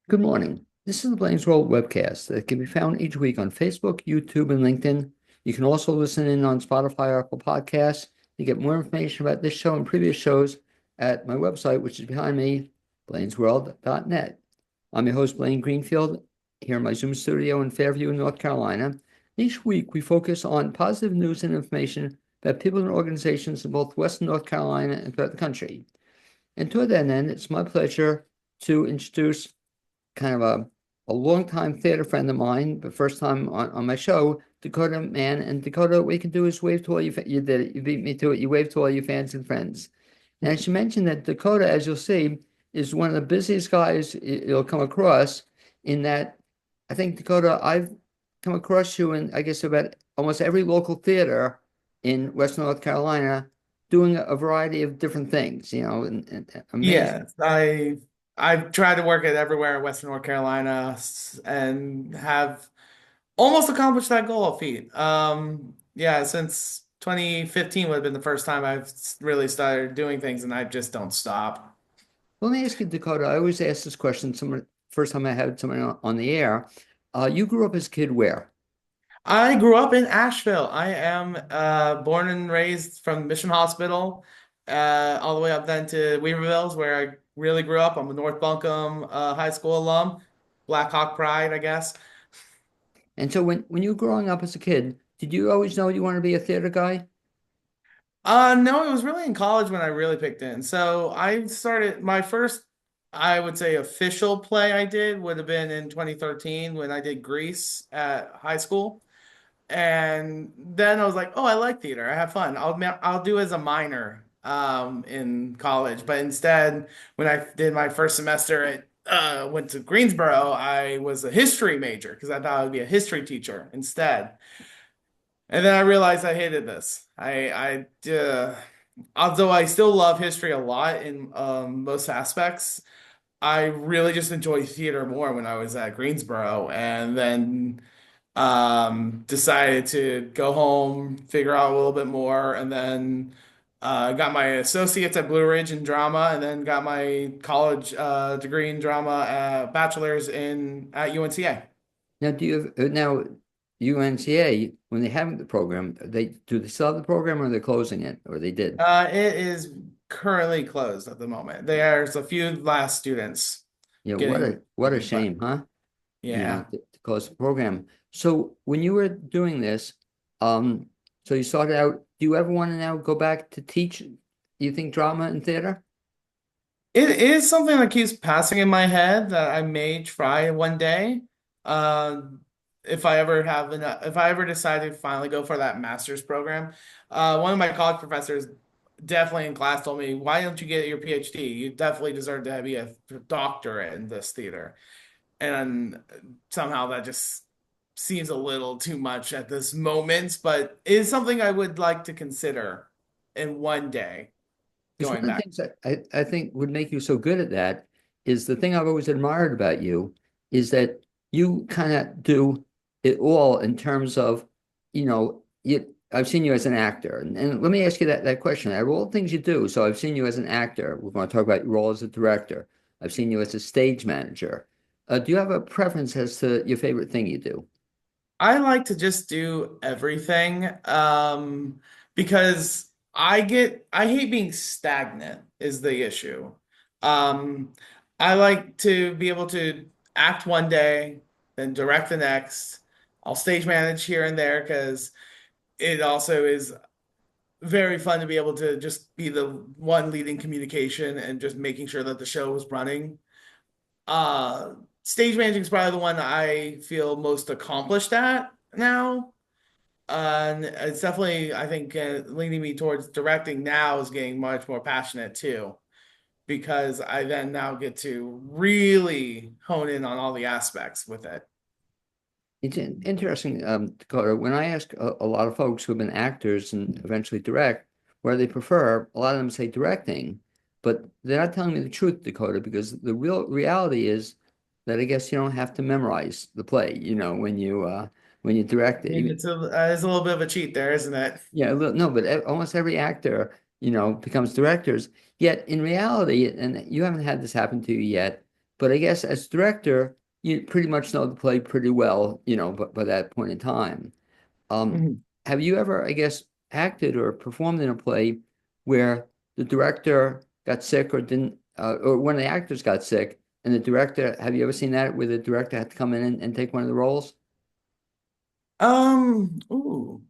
Good morning. This is the Blaine's World webcast that can be found each week on Facebook, YouTube, and LinkedIn. You can also listen in on Spotify or Apple Podcasts. You get more information about this show and previous shows at my website, which is behind me, blainesworld.net. I'm your host, Blaine Greenfield, here in my Zoom studio in Fairview, North Carolina. Each week, we focus on positive news and information about people and organizations in both Western North Carolina and throughout the country. And toward that end, it's my pleasure to introduce kind of a longtime theater friend of mine, the first time on my show, Dakota Mann. And Dakota, what you can do is wave to all you did it. You beat me to it. You wave to all your fans and friends. And I should mention that Dakota, as you'll see, is one of the busiest guys you'll come across in that I think, Dakota, I've come across you in, I guess, about almost every local theater in Western North Carolina doing a variety of different things, and amazing. Yes, I've tried to work it everywhere in Western North Carolina and have almost accomplished that goal feat. Yeah, since 2015 would have been the first time I've really started doing things, and I just don't stop. Let me ask you, Dakota. I always ask this question. Someone first time I had someone on the air. You grew up as a kid where? I grew up in Asheville. I am born and raised from Mission Hospital, all the way up then to Weaverville's, where I really grew up. I'm a North Buncombe High School alum, Black Hawk Pride, I guess. And so when you were growing up as a kid, did you always know you wanted to be a theater guy? No, it was really in college when I really picked in. So I started my first, I would say, official play I did would have been in 2013 when I did Grease at high school. And then I was like, oh, I like theater. I have fun. I'll do as a minor in college. But instead, when I did my first semester at went to Greensboro, I was a history major because I thought I would be a history teacher instead. And then I realized I hated this. Although I still love history a lot in most aspects, I really just enjoyed theater more when I was at Greensboro, and then decided to go home, figure out a little bit more, and then got my associates at Blue Ridge in drama, and then got my college degree in drama, bachelor's in at UNCA. Now, now UNCA when they have the program, they still have the program or they're closing it or they did? It is currently closed at the moment. There's a few last students What getting a in, but shame, huh? yeah. To close the program. So when you were doing this, um, so you started out, do you ever want to now go back to teach, you think, drama and theater? It is something that keeps passing in my head that I may try one day. Uh, if I ever decide to finally go for that master's program. One of my college professors definitely in class told me, why don't you get your PhD? You definitely deserve to be a doctorate in this theater. And somehow that just seems a little too much at this moment, but it is something I would like to consider in one day Because going one of the back. things that I think would make you so good at that is the thing I've always admired about you is that you kind of do it all in terms of, I've seen you as an actor. And let me ask you that question. Out of all the things you do, so I've seen you as an actor. We're going to talk about your role as a director. I've seen you as a stage manager. Do you have a preference as to your favorite thing you do? I like to just do everything because I hate being stagnant is the issue. Um, I like to be able to act one day, then direct the next. I'll stage manage here and there because it also is very fun to be able to just be the one leading communication and just making sure that the show is running. Uh, Stage managing is probably the one I feel most accomplished at now. And it's definitely, I think, leaning me towards directing now is getting much more passionate too, because I then now get to really hone in on all the aspects with it. It's interesting, Dakota. When I ask a lot of folks who have been actors and eventually direct, where they prefer, a lot of them say directing, but they're not telling me the truth, Dakota, because the real reality is that I guess you don't have to memorize the play, when you direct I it. mean, it's a little bit of a cheat there, isn't it? Yeah, no, but almost every actor, becomes directors. Yet in reality, and you haven't had this happen to you yet, But I guess as director, you pretty much know the play pretty well, but by that point in time. Um, Mhm. have you ever, I guess, acted or performed in a play where the director got sick or didn't, or one of the actors got sick and the director, have you ever seen that where the director had to come in and take one of the roles? Ooh.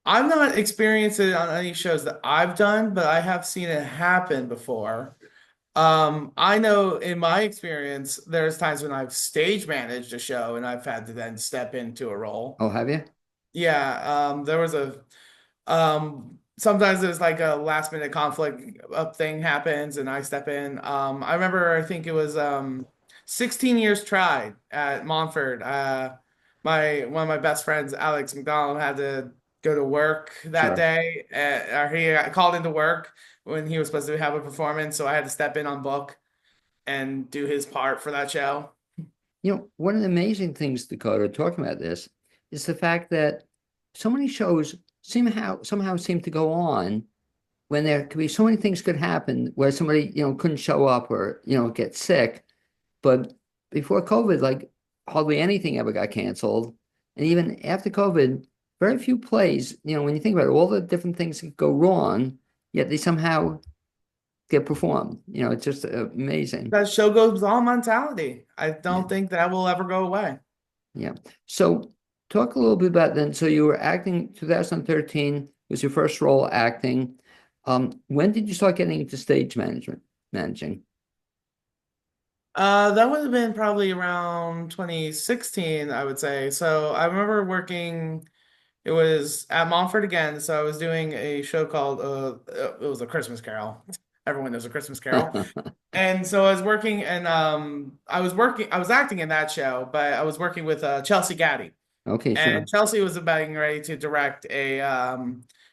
I've not experienced it on any shows that I've done, but I have seen it happen before. I know in my experience, there's times when I've stage managed a show and I've had to then step into a role. Oh, have you? Yeah, there was a sometimes there's like a last minute conflict up thing happens and I step in. I remember I think it was 16 years tried at Montford. My one of my best friends, Alex McDonald, had to go to work that Sure. day, or he got called into work when he was supposed to have a performance, so I had to step in on book and do his part for that show. One of the amazing things, Dakota, talking about this, is the fact that so many shows somehow seem to go on when there could be so many things could happen where somebody, couldn't show up or, get sick. But before COVID, like hardly anything ever got canceled. And even after COVID, very few plays, when you think about it, all the different things that go wrong, yet they somehow get performed. It's just amazing. That show goes on mentality. I Yeah. don't think that will ever go away. Yeah. So talk a little bit about then. So you were acting 2013 was your first role acting. When did you start getting into stage managing? That would have been probably around 2016, I would say. So I remember working, it was at Montfort again. So I was doing a show called it was a Christmas Carol. Everyone knows a Christmas Carol. And so I was working and I was acting in that show, but I was working with Chelsea Gaddy. Okay, And sure. Chelsea was about ready to direct a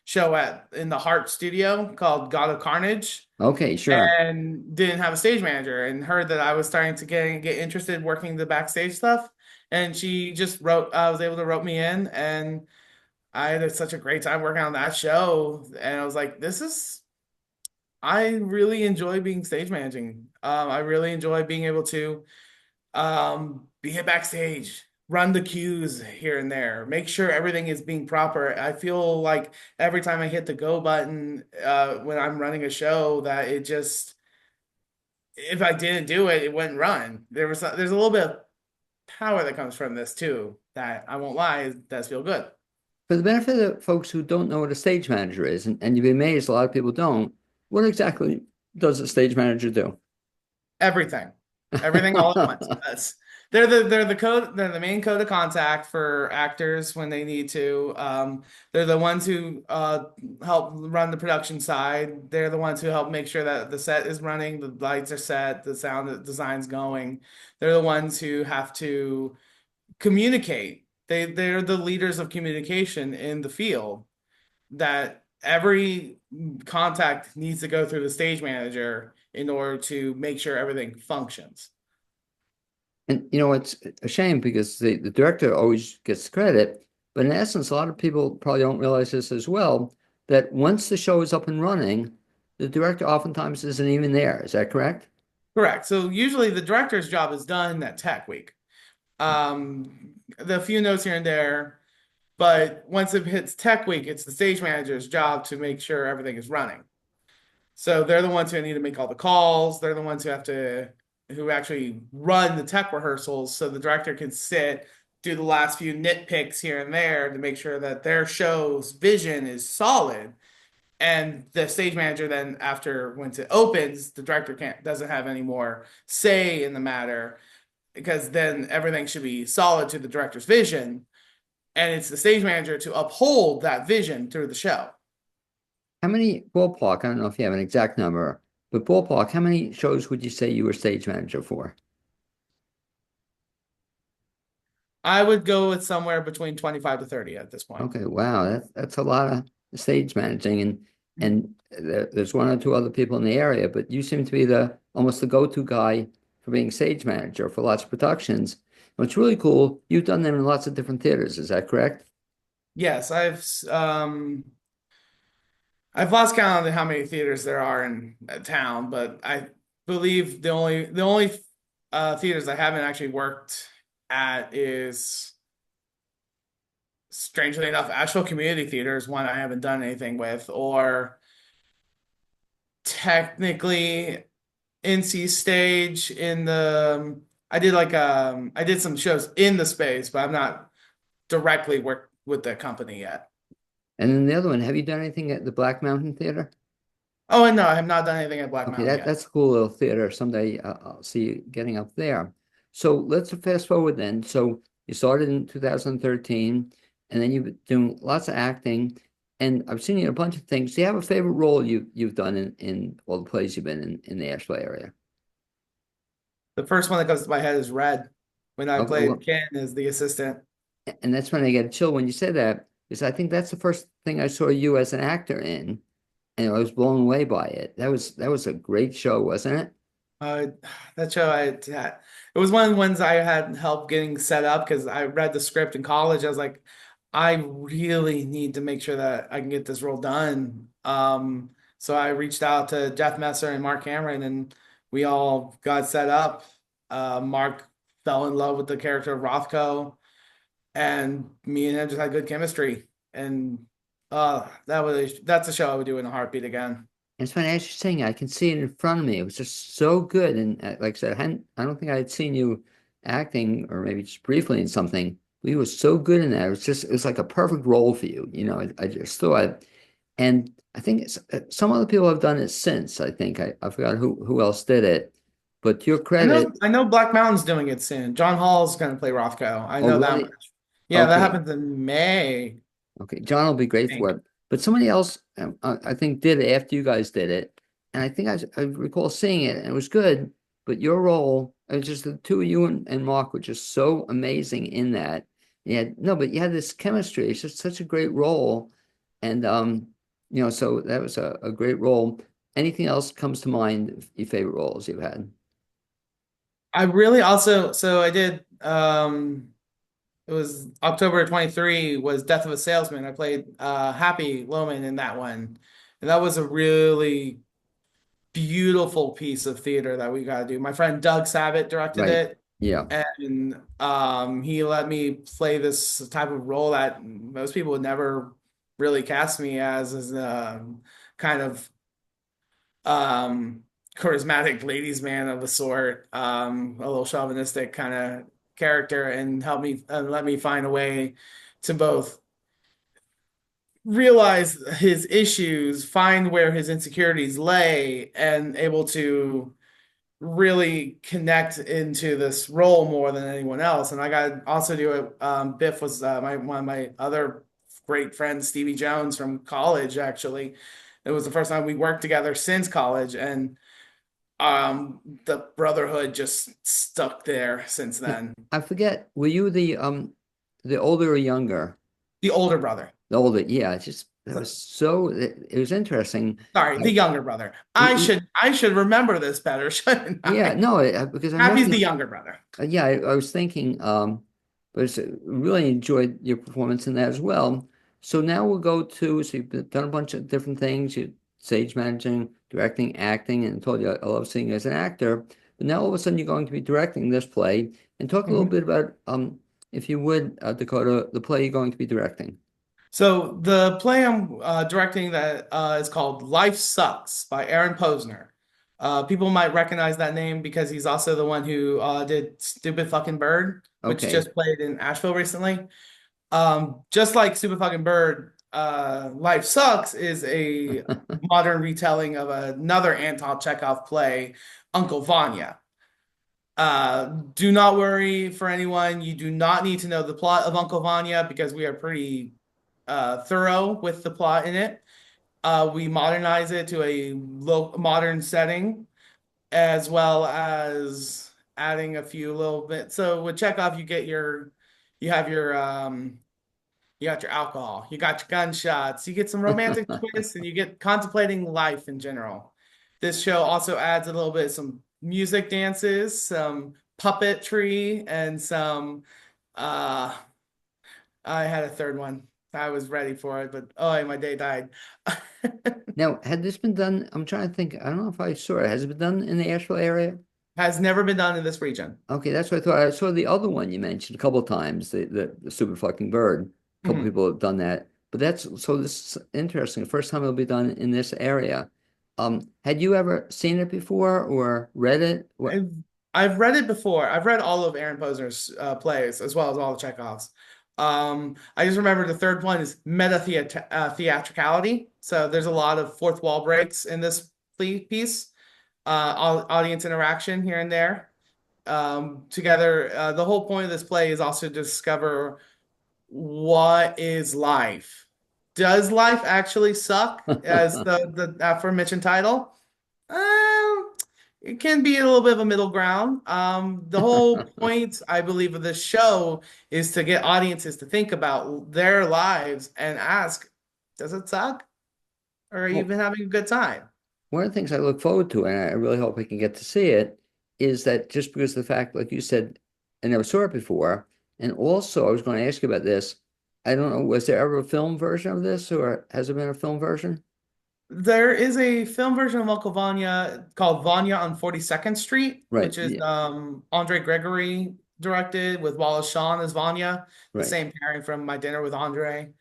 show at in the Hart Studio called God of Carnage Okay, sure. and didn't have a stage manager and heard that I was starting to get interested working the backstage stuff. And she just wrote, I was able to rope me in and I had such a great time working on that show. And I was like, I really enjoy being stage managing. I really enjoy being able to be it backstage, run the cues here and there, make sure everything is being proper. I feel like every time I hit the go button when I'm running a show, that it just if I didn't do it, it wouldn't run. There's a little bit of power that comes from this too. That I won't lie, it does feel good. For the benefit of folks who don't know what a stage manager is, and you'd be amazed, a lot of people don't, what exactly does a stage manager do? Everything, everything all at once. They're the main code of contact for actors when they need to. They're the ones who help run the production side. They're the ones who help make sure that the set is running, the lights are set, the sound design's going. They're the ones who have to communicate. They're the leaders of communication in the field. That every contact needs to go through the stage manager in order to make sure everything functions. And it's a shame because the director always gets credit, but in essence, a lot of people probably don't realize this as well, that once the show is up and running, the director oftentimes isn't even there. Is that correct? Correct. So usually the director's job is done at tech week. The few notes here and there, but once it hits tech week, it's the stage manager's job to make sure everything is running. So they're the ones who need to make all the calls. They're the ones who actually run the tech rehearsals so the director can sit, do the last few nitpicks here and there to make sure that their show's vision is solid. And the stage manager then, after once it opens, the director can't doesn't have any more say in the matter because then everything should be solid to the director's vision. And it's the stage manager to uphold that vision through the show. How many ballpark, I don't know if you have an exact number, but ballpark, how many shows would you say you were stage manager for? I would go with somewhere between 25 to 30 at this point. Okay, wow, that's a lot of stage managing, and there's one or two other people in the area, but you seem to be the almost the go-to guy for being stage manager for lots of productions. What's really cool, you've done them in lots of different theaters, is that correct? Yes, I've lost count on how many theaters there are in a town, but I believe the only theaters I haven't actually worked at is, strangely enough, Asheville Community Theater is one I haven't done anything with, or technically NC Stage in the I did some shows in the space, but I'm not directly worked with the company yet. And then the other one, have you done anything at the Black Mountain Theater? Oh, and no, I have not done anything at Black Okay, Mountain yet. that's a cool little theater. Someday I'll see you getting up there. So let's fast forward then. So you started in 2013, and then you've been doing lots of acting, and I've seen you in a bunch of things. Do you have a favorite role you've done in all the plays you've been in the Asheville area? The first one that comes to my head is Red, when I Okay, played well, Ken as the assistant. and that's when I get a chill when you say that, because I think that's the first thing I saw you as an actor in, and I was blown away by it. That was a great show, wasn't it? Uh, that show it was one of the ones I had help getting set up because I read the script in college. I was like, I really need to make sure that I can get this role done. So I reached out to Jeff Messer and Mark Cameron, and we all got set up. Mark fell in love with the character of Rothko, and me and him just had good chemistry. And that's a show I would do in a heartbeat again. It's funny as you're saying, I can see it in front of me. It was just so good. And like I said, I don't think I had seen you acting or maybe just briefly in something. But you were so good in that. It was like a perfect role for you. I just thought, and I think some other people have done it since. I think I forgot who else did it. But to your credit, I know Black Mountain's doing it soon. John Hall's going to play Rothko. I oh know that really? much. Yeah, that Okay, happens in May, okay, John will be great I for think. it. But somebody else, I think, did it after you guys did it, and I think I recall seeing it, and it was good. But your role, it was just the two of you and Mark were just so amazing in that. Yeah, no, but you had this chemistry. It's just such a great role, and so that was a great role. Anything else comes to mind? Your favorite roles you've had? I really also, so I did, it was October 23 was Death of a Salesman. I played Happy Loman in that one. And that was a really beautiful piece of theater that we got to do. My friend Doug Savitt directed Right. it. Yeah. And he let me play this type of role that most people would never really cast me as kind of um, charismatic ladies man of a sort, a little chauvinistic kind of character, and help me and let me find a way to both realize his issues, find where his insecurities lay, and able to really connect into this role more than anyone else. And I got also do it. Biff was one of my other great friends, Stevie Jones from college. Actually, it was the first time we worked together since college, and the brotherhood just stuck there since Yeah. then. I forget. Were you the older or younger? The older brother. The older, yeah. It's just that was so. It was interesting. Sorry, the I, younger brother. y- y- I should remember this better, shouldn't yeah, I? no, because I Happy's remember. the younger brother. Yeah, I was thinking. But really enjoyed your performance in that as well. So now we'll go to. So you've done a bunch of different things. You stage managing, directing, acting, and I told you I love seeing you as an actor. But now all of a sudden you're going to be directing this play. And talk a little Mhm. bit about if you would, Dakota, the play you're going to be directing. So the play I'm directing that is called Life Sucks by Aaron Posner. People might recognize that name because he's also the one who did Stupid Fucking Bird, which Okay. just played in Asheville recently. Just like Stupid Fucking Bird, Life Sucks is a modern retelling of another Anton Chekhov play, Uncle Vanya. Do not worry for anyone. You do not need to know the plot of Uncle Vanya because we are pretty thorough with the plot in it. We modernize it to a modern setting as well as adding a few little bits. So with Chekhov, you have you got your alcohol, you got your gunshots, you get some romantic twists, and you get contemplating life in general. This show also adds a little bit some music dances, some puppetry, and some I had a third one. I was ready for it, but oh, my day died. Now, had this been done? I'm trying to think. I don't know if I saw it. Has it been done in the Asheville area? Has never been done in this region. Okay, that's what I thought. I saw the other one you mentioned a couple of times, the stupid fucking bird. A couple Mhm. people have done that. But that's so this is interesting. The first time it'll be done in this area. Had you ever seen it before or read it? What? I've I've read it before. I've read all of Aaron Posner's plays as well as all the Chekhov's. I just remember the third one is theatricality. So there's a lot of fourth wall breaks in this piece, audience interaction here and there. Together, the whole point of this play is also to discover what is life. Does life actually suck, as the aforementioned title? Um, it can be a little bit of a middle ground. The whole point, I believe, of this show is to get audiences to think about their lives and ask, does it suck? Or are you Well, even having a good time? one of the things I look forward to, and I really hope I can get to see it, is that just because of the fact, like you said, I never saw it before. And also, I was going to ask you about this. I don't know, was there ever a film version of this, or has there been a film version? There is a film version of Uncle Vanya called Vanya on 42nd Street, Right. which is Yeah. Andre Gregory directed with Wallace Shawn as Vanya, the Right. same pairing from My Dinner with Andre.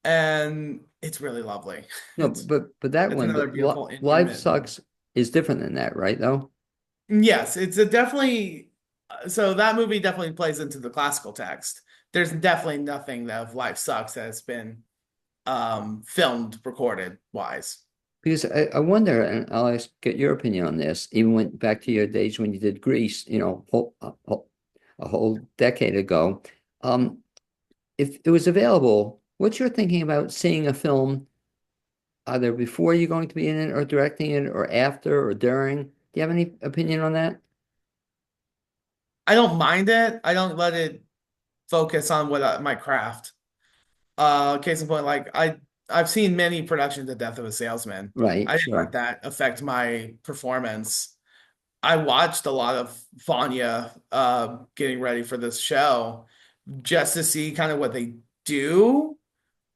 And it's really lovely. No, but that It's one, another but beautiful, Life intimate movie. Sucks is different than that, right? Though. Yes, it's a definitely so that movie definitely plays into the classical text. There's definitely nothing of Life Sucks that has been filmed, recorded wise. Because I wonder, and I'll ask, get your opinion on this, even went back to your days when you did Grease, a whole decade ago. Um, if it was available, what's your thinking about seeing a film either before you're going to be in it or directing it or after or during? Do you have any opinion on that? I don't mind it. I don't let it focus on what my craft. Case in point, I've seen many productions of Death of a Salesman. Right, I didn't let sure. that affect my performance. I watched a lot of Vanya getting ready for this show just to see kind of what they do,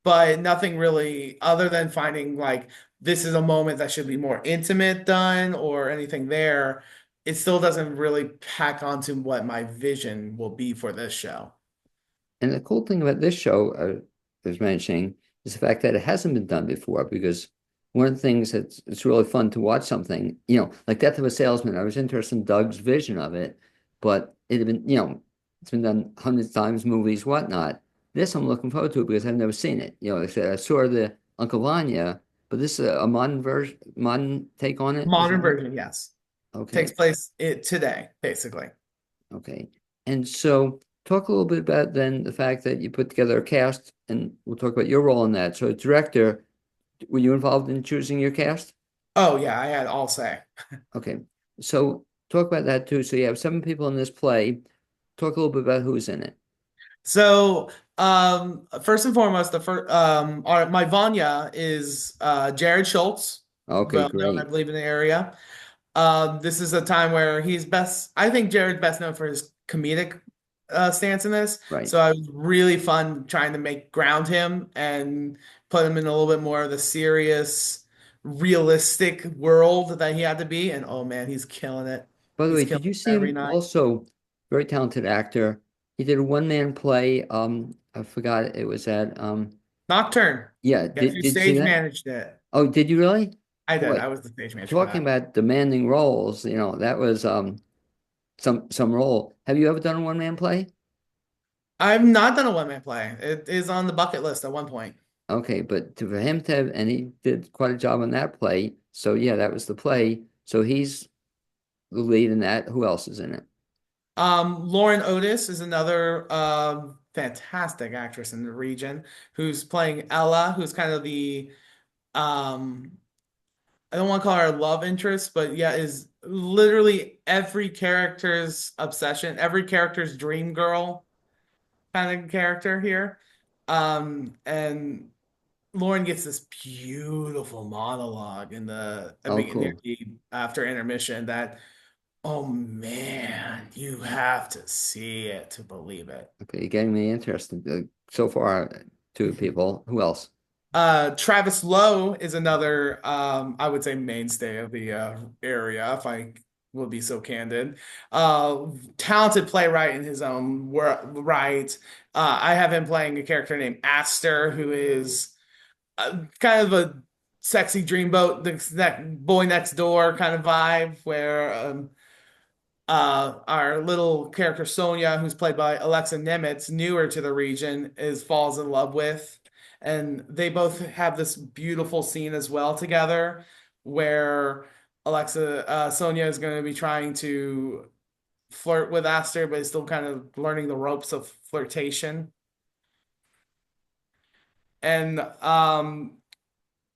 but nothing really other than finding like this is a moment that should be more intimate done or anything there. It still doesn't really pack onto what my vision will be for this show. And the cool thing about this show, I was mentioning, is the fact that it hasn't been done before. Because one of the things that's it's really fun to watch something, like Death of a Salesman. I was interested in Doug's vision of it, but it had been, it's been done hundreds of times, movies, whatnot. This I'm looking forward to because I've never seen it. Like I said, I saw the Uncle Vanya, but this is a modern version, modern take on it. Is that Modern right? version, yes. Takes Okay. place today, basically. Okay. And so talk a little bit about then the fact that you put together a cast, and we'll talk about your role in that. So director, were you involved in choosing your cast? Oh yeah, I had all say. Okay. So talk about that too. So you have seven people in this play. Talk a little bit about who's in it. So, first and foremost, my Vanya is Jared Schultz, Okay, well known, I great. believe, in the area. This is a time where I think Jared's best known for his comedic stance in this. Right. So I was really fun trying to ground him and put him in a little bit more of the serious, realistic world that he had to be. And oh man, he's killing it. By the He's way, killing did you it see every him night. also? Very talented actor. He did a one-man play. I forgot it was at Nocturne. yeah, Guess did who did you see stage that? managed it? Oh, did you really? I did. Boy, I was the stage manager for talking that. about demanding roles, that was some role. Have you ever done a one man play? I've not done a one-man play. It is on the bucket list at one point. Okay, but for him to have, and he did quite a job on that play. So yeah, that was the play. So he's the lead in that. Who else is in it? Lauren Otis is another fantastic actress in the region who's playing Ella, who's kind of the um, I don't want to call her a love interest, but yeah, is literally every character's obsession, every character's dream girl kind of character here. And Lauren gets this beautiful monologue in Oh, near cool. the after intermission that, oh man, you have to see it to believe it. Okay, you're getting me interested. So far, two people. Who else? Travis Lowe is another, I would say, mainstay of the area, if I would be so candid. Talented playwright in his own right. I have him playing a character named Aster, who is kind of a sexy dreamboat, that boy next door kind of vibe, where our little character Sonia, who's played by Alexa Nemitz, newer to the region, is falls in love with, and they both have this beautiful scene as well together, where Sonia is going to be trying to flirt with Aster, but is still kind of learning the ropes of flirtation. And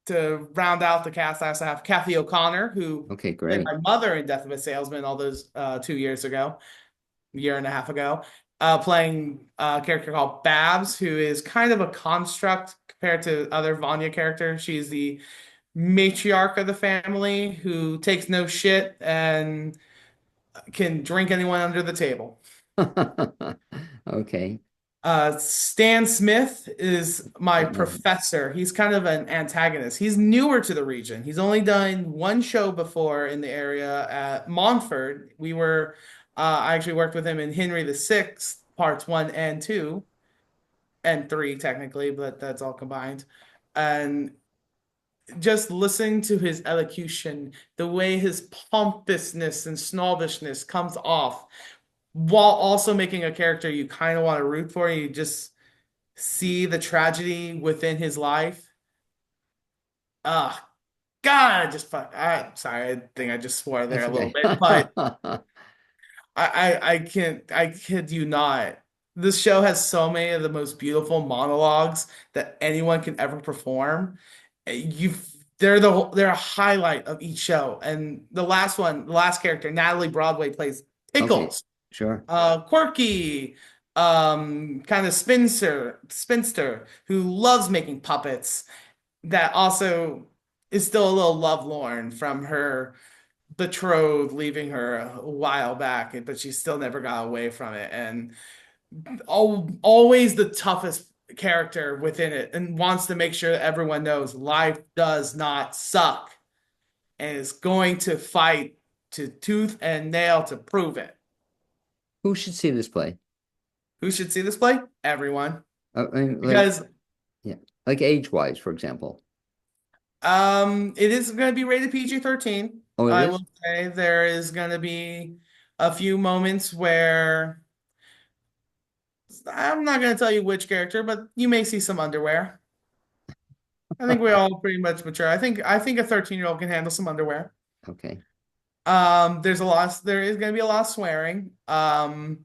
to round out the cast, I also have Kathy O'Connor, who Okay, played great. my mother in Death of a Salesman all those 2 years ago, year and a half ago, playing a character called Babs, who is kind of a construct compared to other Vanya characters. She's the matriarch of the family who takes no shit and can drink anyone under the table. Okay. Stan Smith is my Don't know him. professor. He's kind of an antagonist. He's newer to the region. He's only done one show before in the area at Montford. I actually worked with him in Henry the Sixth, parts one and two, and three technically, but that's all combined. And just listening to his elocution, the way his pompousness and snobbishness comes off, while also making a character you kind of want to root for, you just see the tragedy within his life. Uh God, I just fuck. Sorry, I think I just swore there That's a little okay. bit, but I can't. I kid you not. This show has so many of the most beautiful monologues that anyone can ever perform. You, they're a highlight of each show. And the last one, the last character, Natalie Broadway plays Okay, Pickles, sure. quirky, kind of spinster who loves making puppets. That also is still a little lovelorn from her betrothed leaving her a while back, but she still never got away from it. And always the toughest character within it, and wants to make sure that everyone knows life does not suck, and is going to fight to tooth and nail to prove it. Who should see this play? Who should see this play? Everyone. I mean, like, Because yeah, like age-wise, for example. it is going to be rated PG-13. Oh, it I is? will say there is going to be a few moments where I'm not going to tell you which character, but you may see some underwear. I think we all pretty much mature. I think a 13-year-old can handle some underwear. Okay. There is going to be a lot of swearing. I'm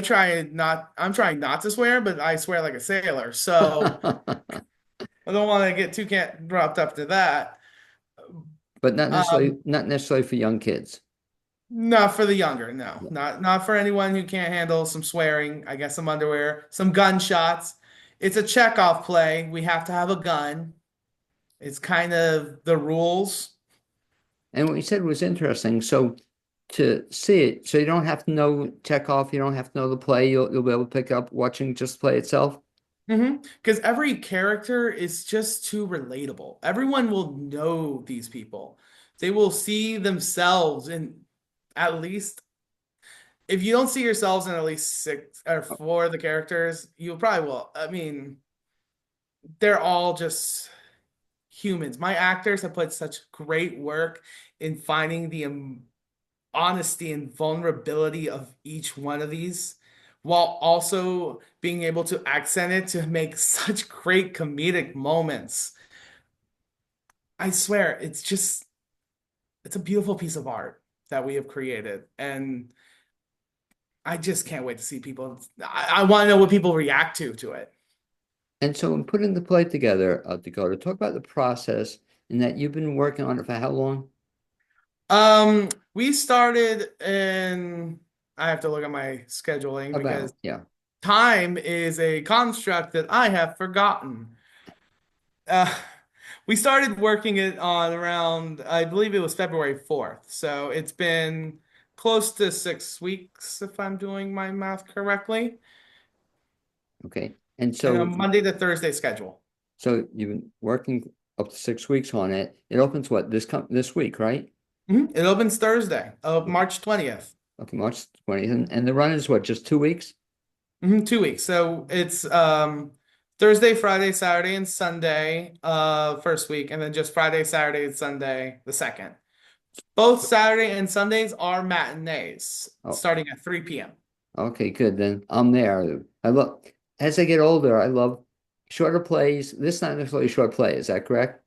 trying not to swear, but I swear like a sailor. So I don't want to get too wrapped up to that. But not necessarily Um, not necessarily for young kids. Not for the younger, no. Yeah. Not for anyone who can't handle some swearing, I guess some underwear, some gunshots. It's a Chekhov play. We have to have a gun. It's kind of the rules. And what you said was interesting. So to see it, so you don't have to know Chekhov, you don't have to know the play. You'll be able to pick up watching just the play itself. Because every character is just too relatable. Everyone will know these people. They will see themselves in at least, if you don't see yourselves in at least six or four of the characters, you probably will. I mean, they're all just humans. My actors have put such great work in finding the honesty and vulnerability of each one of these, while also being able to accent it to make such great comedic moments. I swear, it's a beautiful piece of art that we have created. And I just can't wait to see people. I want to know what people react to it. And so in putting the play together, Dakota, talk about the process and that you've been working on it for how long? We started in, I have to look at my scheduling because About, yeah. time is a construct that I have forgotten. Uh, we started working it on around, I believe it was February 4th. So it's been close to 6 weeks, if I'm doing my math correctly. Okay. And And a so, Monday to Thursday schedule. so you've been working up to 6 weeks on it. It opens what this week, right? It opens Thursday of March 20th. Okay, March 20th. And the run is what, just 2 weeks? 2 weeks. So it's Thursday, Friday, Saturday, and Sunday first week, and then just Friday, Saturday, and Sunday the second. Both Saturday and Sundays are matinees Oh, starting at 3 p.m. okay, good. Then I'm there. As I get older, I love shorter plays. This is not necessarily a short play, is that correct?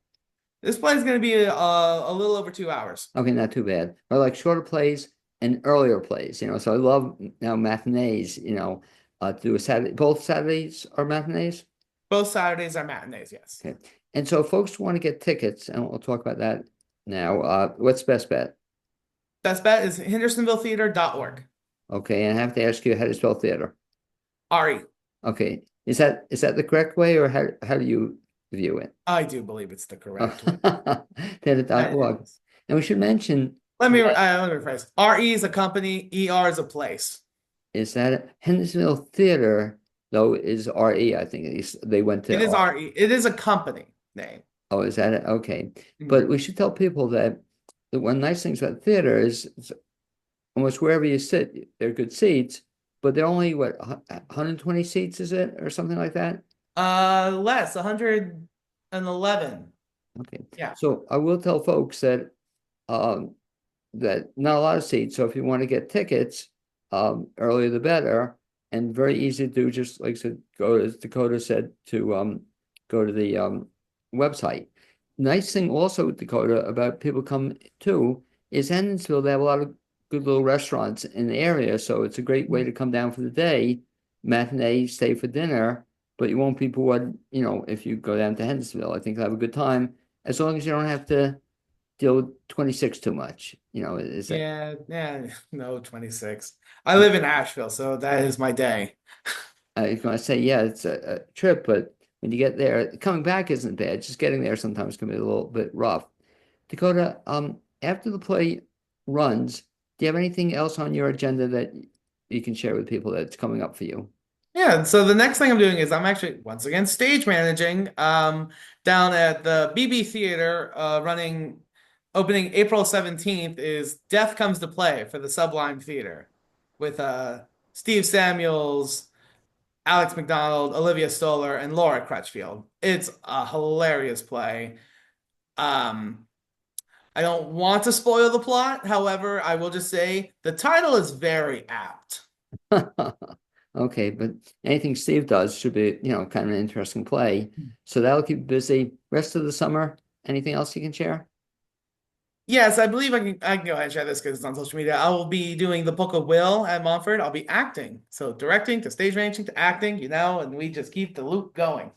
This play is going to be a little over 2 hours. Okay, not too bad. I like shorter plays and earlier plays, so I love now matinees, to do a Saturday. Both Saturdays are matinees. Both Saturdays are matinees, yes. Okay. And so folks want to get tickets, and we'll talk about that now. What's best bet? Best bet is hendersonvilletheater.org. Okay, and I have to ask you how to spell theater. Ari. Okay. Is that the correct way, or how do you view it? I do believe it's the correct way. That Theater.org. is. And we should mention Let me rephrase. RE is a company, ER is a place. is that Hendersonville Theatre, though, is RE, I think. They went to It is RE. It is a company name. Oh, is that it? Okay. Mhm. But we should tell people that the one nice thing about theater is almost wherever you sit, they're good seats, but they're only what, 120 seats, is it, or something like that? Less, 111. Okay. Yeah. So I will tell folks um that not a lot of seats. So if you want to get tickets, earlier the better, and very easy to do, just like I said, go as Dakota said, to go to the website. Nice thing also with Dakota about people come to is Hendersonville, they have a lot of good little restaurants in the area, so it's a great way to come down for the day, matinee, stay for dinner, but you won't be bored, if you go down to Hendersonville. I think you'll have a good time, as long as you don't have to deal with 26 too much. Is that Yeah, no, 26. I live in Asheville, so that is my day. I was going to say, yeah, it's a trip, but when you get there, coming back isn't bad. Just getting there sometimes can be a little bit rough. Dakota, after the play runs, do you have anything else on your agenda that you can share with people that's coming up for you? Yeah, so the next thing I'm doing is I'm actually once again stage managing down at the BB Theater running opening April 17th is Death Comes to Play for the Sublime Theater with Steve Samuels, Alex McDonald, Olivia Stoller, and Laura Crutchfield. It's a hilarious play. Um, I don't want to spoil the plot. However, I will just say the title is very apt. Okay, but anything Steve does should be, kind of an interesting play. So that'll keep you busy. Rest of the summer, anything else you can share? Yes, I believe I can go ahead and share this because it's on social media. I will be doing the Book of Will at Montfort. I'll be acting. So directing to stage managing to acting, and we just keep the loop going.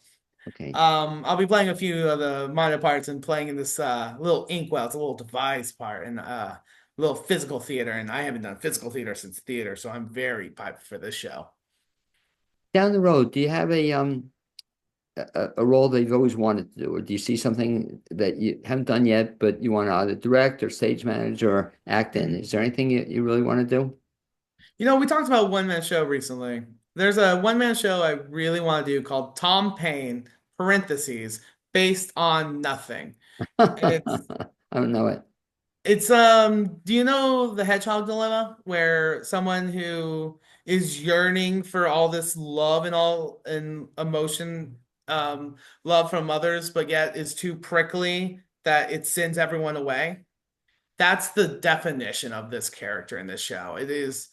Okay. I'll be playing a few of the minor parts and playing in this little inkwell. It's a little devised part and little physical theater. And I haven't done physical theater since theater, so I'm very piped for this show. Down the road, do you have a role that you've always wanted to do, or do you see something that you haven't done yet, but you want to either direct or stage manage or act in? Is there anything you really want to do? We talked about one-man show recently. There's a one-man show I really want to do called Tom Paine, parentheses, based on nothing. And it's I don't know it. It's do you know the hedgehog dilemma where someone who is yearning for all this love and all and emotion love from others but yet is too prickly that it sends everyone away? That's the definition of this character in this show. It is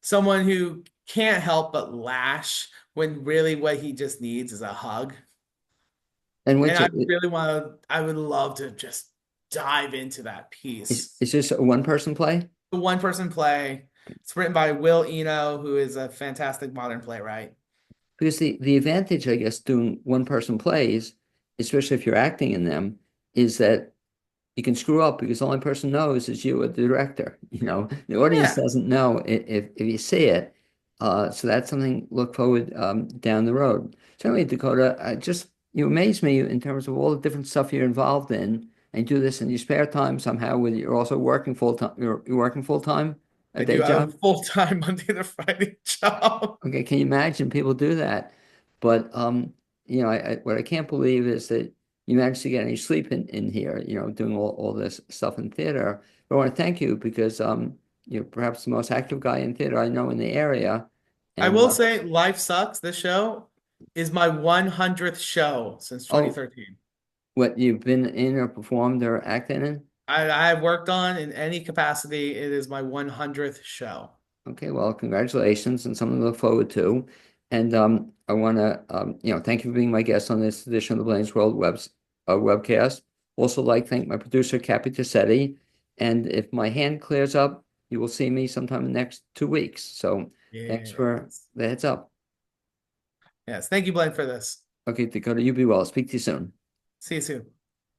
someone who can't help but lash when really what he just needs is a hug. And And which I would love to just dive into that is piece. is this a one person play? The one person play. It's written by Will Eno, who is a fantastic modern playwright. Because the advantage, I guess, doing one person plays, especially if you're acting in them, is that you can screw up because the only person knows is you, the director. The audience Yeah. doesn't know if you see it. So that's something to look forward down the road. Certainly, Dakota, you amaze me in terms of all the different stuff you're involved in, and you do this in your spare time somehow. With you're also working full time. You're working full time, a I day do have a job. full-time Monday to Friday job. Okay, can you imagine people do that? But what I can't believe is that you managed to get any sleep in here, doing all this stuff in theater. But I want to thank you because you're perhaps the most active guy in theater I know in the area. I And will say Life Sucks, this show is my 100th show since oh, 2013. what you've been in or performed or acted in? I've worked on in any capacity. It is my 100th show. Okay, well, congratulations and something to look forward to. And I want to, thank you for being my guest on this edition of the Blaine's World webcast. Also, like to thank my producer, Cappy Tassetti. And if my hand clears up, you will see me sometime in the next 2 weeks. So thanks for Yes. the heads up. Yes. Thank you, Blaine, for this. Okay, Dakota, you be well. Speak to you soon. See you soon.